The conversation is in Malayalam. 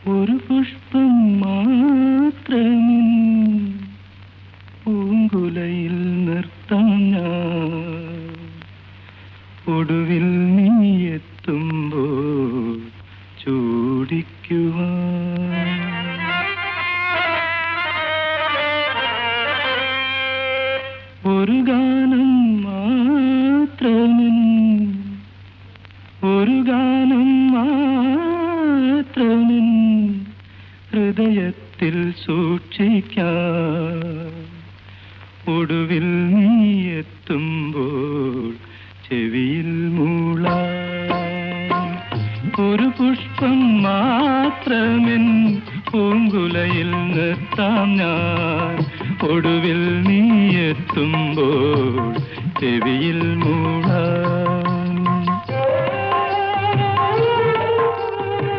ഒരു പുഷ്പം മാത്രമേ പൂങ്കുലയിൽ നിർത്താം ഞാൻ. ഒടുവിൽ നീ എത്തുമ്പോൾ ചൂടിക്കുവാൻ. ഒരു ഗാനം മാത്രമേ, ഒരു ഗാനം മാത്രമേ ഹൃദയത്തിൽ സൂക്ഷിക്കാം. ഒടുവിൽ നീ എത്തുമ്പോൾ ചെവിയിൽ മൂളാം. ഒരു പുഷ്പം മാത്രമേ പൂങ്കുലയിൽ നിർത്താം ഞാൻ. ഒടുവിൽ നീ എത്തുമ്പോൾ ചെവിയിൽ മൂളാം.